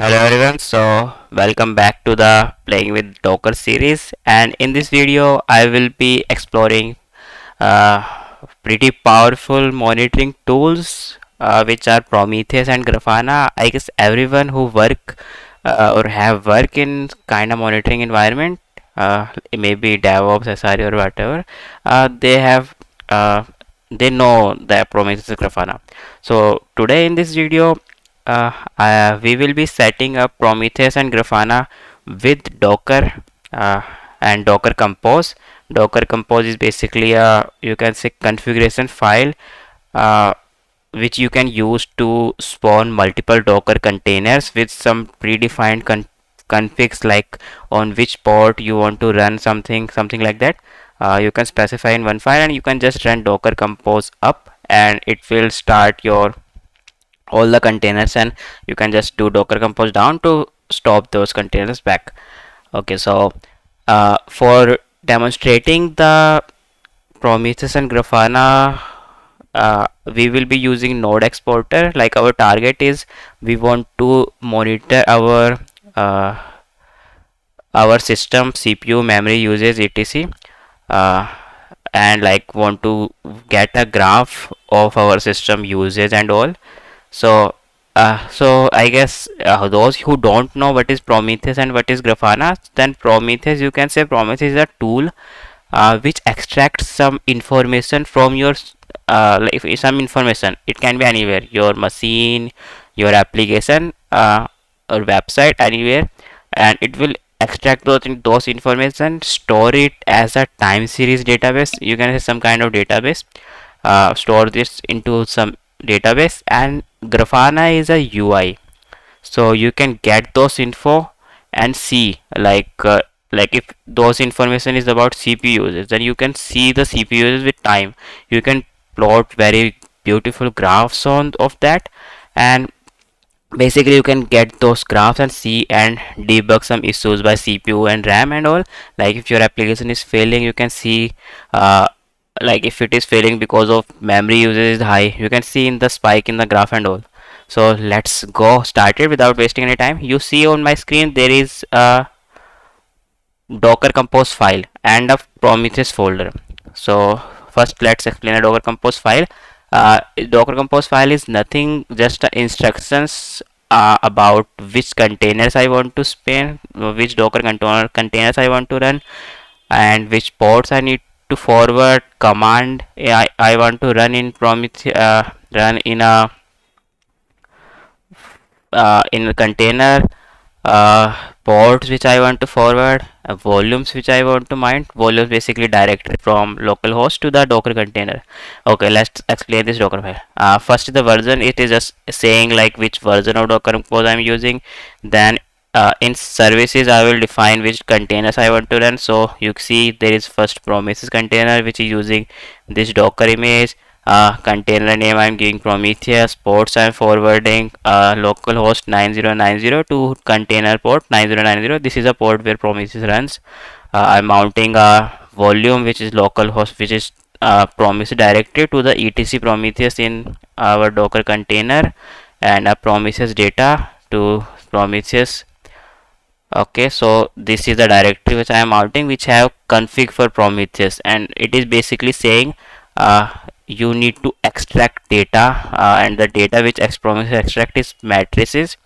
Hello everyone, so welcome back to the Playing with Docker series, and in this video I will be exploring uh, pretty powerful monitoring tools which are Prometheus and Grafana. I guess everyone who work or have work in kind of monitoring environment, maybe DevOps, SRE or whatever, they have uh, they know the Prometheus and Grafana. So today in this video we will be setting up Prometheus and Grafana with Docker uh, and Docker Compose. Docker Compose is basically a, you can say, configuration file uh, which you can use to spawn multiple Docker containers with some predefined configs, like on which port you want to run something like that. You can specify in one file and you can just run Docker Compose up and it will start your all the containers, and you can just do docker compose down to stop those containers back. Okay, so for demonstrating the Prometheus and Grafana, we will be using node exporter. Like, our target is we want to monitor uh, our system CPU memory usage etc, uh, and like want to get a graph of our system usage and all. So, I guess those who don't know what is Prometheus and what is Grafana, then Prometheus, you can say Prometheus is a tool which extracts some information from your like some information. It can be anywhere, your machine, your application, or website, anywhere, and it will extract those information, store it as a time series database. You can say some kind of database, store this into some database, and Grafana is a UI, so you can get those info and see, like if those information is about CPU users, then you can see the CPU users with time. You can plot very beautiful graphs on of that, and basically you can get those graphs and see and debug some issues by CPU and RAM and all. Like if your application is failing, you can see like if it is failing because of memory usage is high, you can see in the spike in the graph and all. So let's go started without wasting any time. You see on my screen there is a docker compose file and a Prometheus folder. So first let's explain a docker compose file. Docker compose file is nothing, just instructions about which containers I want to span, which docker containers I want to run, and which ports I need to forward command I want to run in Prometheus, run in a container, ports which I want to forward, volumes which I want to mount. Volumes basically directly from localhost to the Docker container. Okay, let's explain this Docker file. First, the version, it is just saying like which version of Docker Compose I'm using. Then in services, I will define which containers I want to run. So you see there is first Prometheus container which is using this Docker image. Container name I'm giving Prometheus, ports I'm forwarding localhost 9090 to container port 9090. This is a port where Prometheus runs. I'm mounting a volume which is localhost, which is Prometheus directive to the etc Prometheus in our Docker container, and a Prometheus data to Prometheus. Okay, so this is the directory which I am mounting, which have config for Prometheus, and it is basically saying uh, you need to extract data, and the data which Prometheus extract is matrices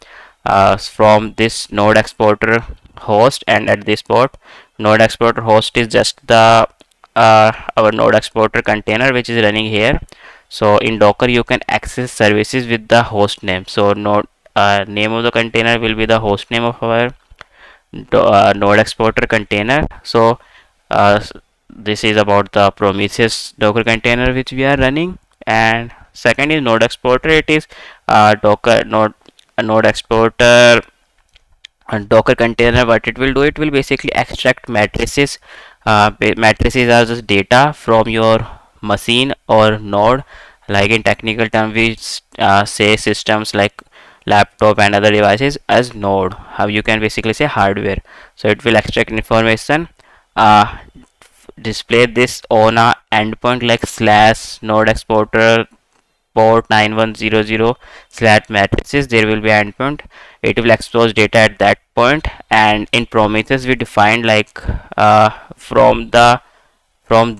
from this node exporter host. And at this port, node exporter host is just the our node exporter container which is running here. So in Docker you can access services with the host name. So node name of the container will be the host name of our node exporter container. So this is about the Prometheus Docker container which we are running. And second is node exporter. It is Docker node exporter Docker container. What it will do, it will basically extract matrices. Matrices are just data from your machine or node. Like in technical term, we say systems like laptop and other devices as node. How you can basically say hardware. So it will extract information, uh, display this on a endpoint like slash node exporter port 9100 slash matrices, there will be endpoint. It will expose data at that point, and in Prometheus we defined like from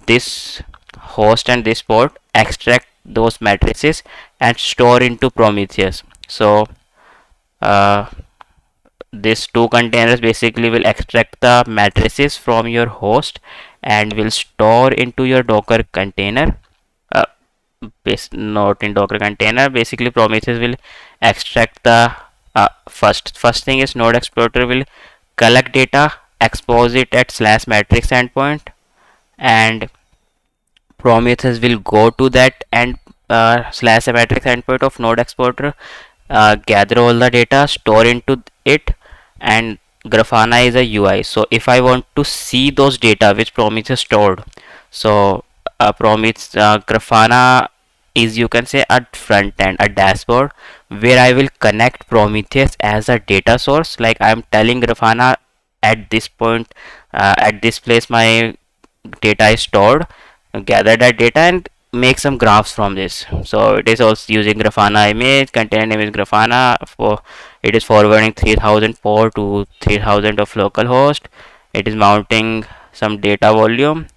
this host and this port, extract those matrices and store into Prometheus. So uh, these two containers basically will extract the matrices from your host and will store into your Docker container. uh, Not in Docker container, basically Prometheus will extract the first thing is Node Explorer will collect data, expose it at slash matrix endpoint, and Prometheus will go to that and slash a matrix endpoint of Node Exporter, gather all the data, store into it, and Grafana is a UI. So if I want to see those data which Prometheus stored, so Grafana is, you can say, a front end, a dashboard where I will connect Prometheus as a data source. Like I'm telling Grafana at this point, at this place my data is stored, gather that data and make some graphs from this. So it is also using Grafana image, container name is Grafana, for it is forwarding 3000 port to 3000 of localhost. It is mounting some data volume.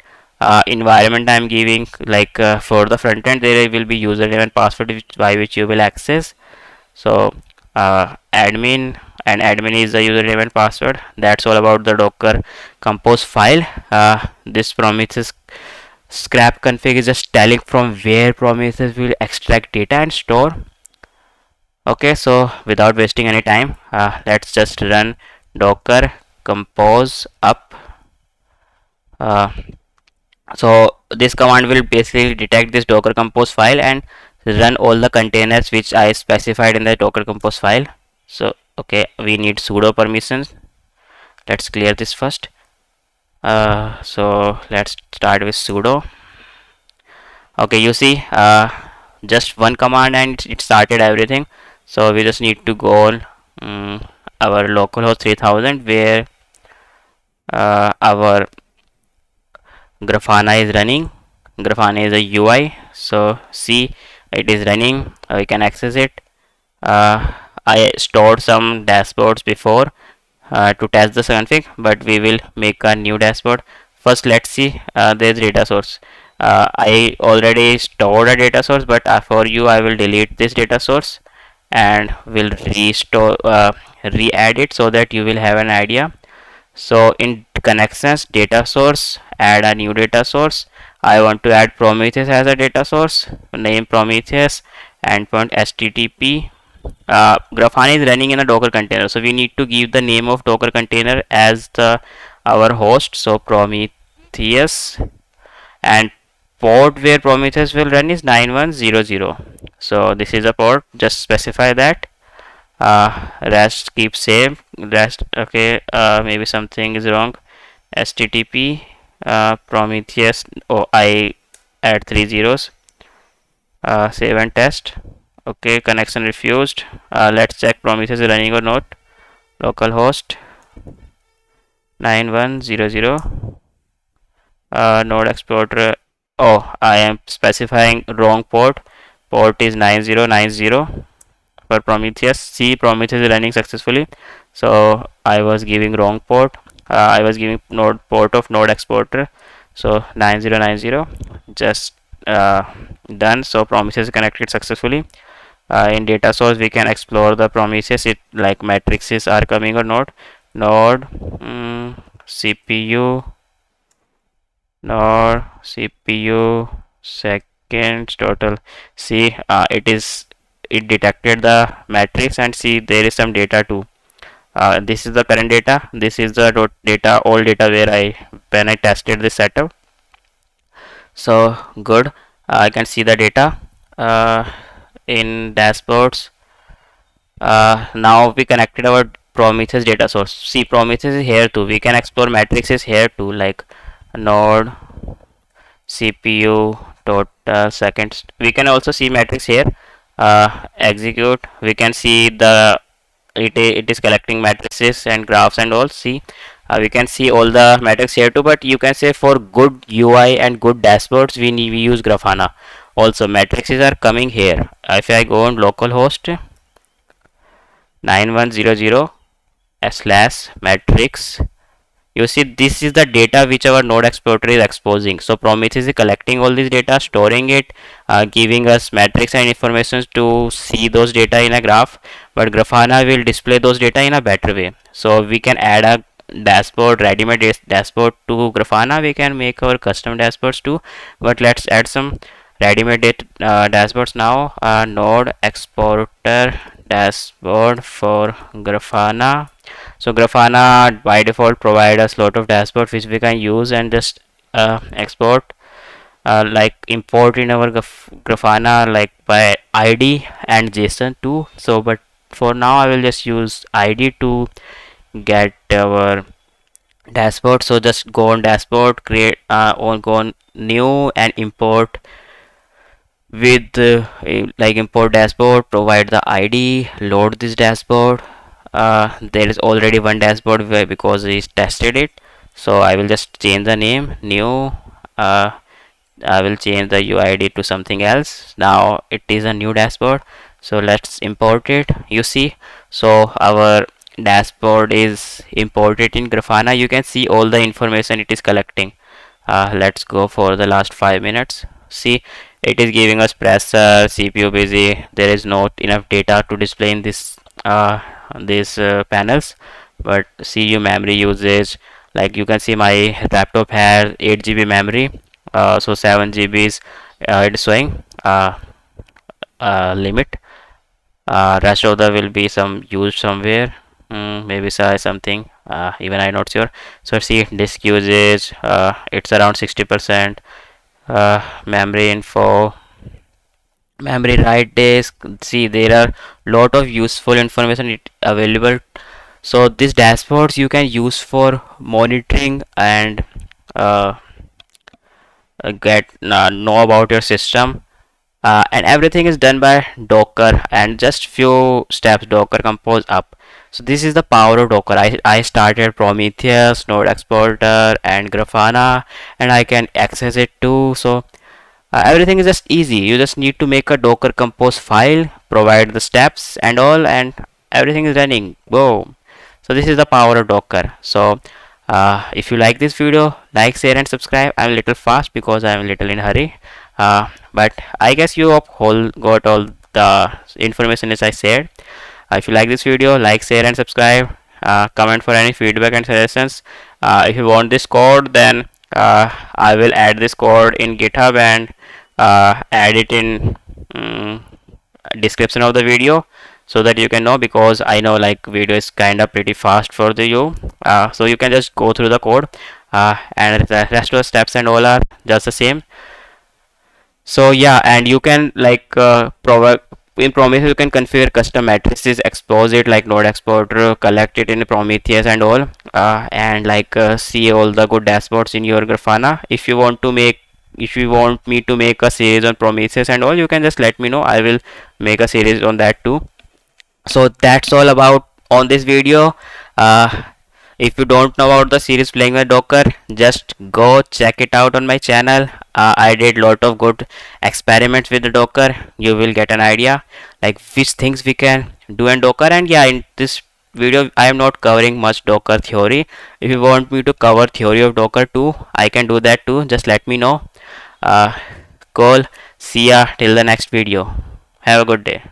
Environment I am giving, like for the front end there will be username and password by which you will access. So admin, and admin is the username and password. That's all about the Docker compose file. This Prometheus scrap config is just telling from where Prometheus will extract data and store. Okay, so without wasting any time, let's just run docker compose up. So this command will basically detect this docker compose file and run all the containers which I specified in the docker compose file. So okay, we need sudo permissions. Let's clear this first. So let's start with sudo. Okay, you see, just one command and it started everything. So we just need to go on our localhost 3000 where our Grafana is running. Grafana is a UI. So see, it is running. We can access it. I stored some dashboards before to test the config, but we will make a new dashboard. First, let's see there's data source. I already stored a data source, but for you I will delete this data source and will restore re-add it so that you will have an idea. So in connections, data source, add a new data source. I want to add Prometheus as a data source. Name Prometheus, endpoint HTTP. Grafana is running in a Docker container, so we need to give the name of Docker container as our host. So Prometheus, and port where Prometheus will run is 9100. So this is a port. Just specify that. Rest keep same. Rest, okay. Maybe something is wrong. HTTP Prometheus. Oh, I add 3 zeros. Save and test. Okay, connection refused. Let's check Prometheus is running or not. Localhost 9100. Node Explorer. Oh, I am specifying wrong port. Port is 9090 for Prometheus. See, Prometheus is running successfully. So I was giving wrong port. I was giving port of Node Exporter. So 9090 just done. So Prometheus is connected successfully. In data source we can explore the Prometheus, it like matrices are coming or not. Node CPU, node CPU seconds total. See, it detected the matrix, and see there is some data too. This is the current data. This is the data, all data where when I tested this setup. So good. I can see the data in dashboards. Now we connected our Prometheus data source. See, Prometheus is here too. We can explore matrices here too, like node CPU total seconds. We can also see matrix here. Execute. We can see it is collecting matrices and graphs and all. See, we can see all the metrics here too, but you can say for good UI and good dashboards we use Grafana. Also matrices are coming here. If I go on localhost 9100 slash matrix, you see this is the data which our node exporter is exposing. So Prometheus is collecting all this data, storing it, giving us metrics and information to see those data in a graph, but Grafana will display those data in a better way. So we can add a dashboard, ready-made dashboard to Grafana. We can make our custom dashboards too, but let's add some ready-made dashboards now. Node exporter dashboard for Grafana. So Grafana by default provide us lot of dashboard which we can use and just export, like import in our Grafana like by ID and JSON too. So but for now I will just use ID to get our dashboard. So just go on dashboard, create go on new and import with like import dashboard, provide the ID, load this dashboard. There is already one dashboard because we tested it, so I will just change the name, new. I will change the UID to something else. Now it is a new dashboard, so let's import it. You see, so our dashboard is imported in Grafana. You can see all the information it is collecting. Let's go for the last 5 minutes. See, it is giving us pressure, CPU busy. There is not enough data to display in this these panels, but CPU memory usage, like you can see my laptop has 8 GB memory, so 7 GB is it is showing limit. Rest of the will be some used somewhere, maybe something, even I'm not sure. So see, disk usage, it's around 60%. Memory info, memory write disk. See, there are lot of useful information available. So these dashboards you can use for monitoring and get know about your system, and everything is done by Docker and just few steps Docker compose up. So this is the power of Docker. I started Prometheus, Node Exporter and Grafana, and I can access it too. So everything is just easy. You just need to make a Docker compose file, provide the steps and all, and everything is running. Boom. So this is the power of Docker. So if you like this video, like, share and subscribe. I'm a little fast because I'm a little in a hurry, but I guess you all got all the information as I said. If you like this video, like, share and subscribe. Comment for any feedback and suggestions. If you want this code, then I will add this code in GitHub and add it in description of the video, so that you can know, because I know like video is kind of pretty fast for you, so you can just go through the code, and the rest of the steps and all are just the same. So yeah, and you can like provide in Prometheus you can configure custom matrices, expose it like node exporter, collect it in Prometheus and all, and like see all the good dashboards in your Grafana. If you want me to make a series on Prometheus and all, you can just let me know. I will make a series on that too. So that's all about on this video. If you don't know about the series playing with Docker, just go check it out on my channel. I did lot of good experiments with the Docker. You will get an idea like which things we can do in Docker. And yeah, in this video I am not covering much Docker theory. If you want me to cover theory of Docker too, I can do that too. Just let me know. Cool. See ya till the next video. Have a good day.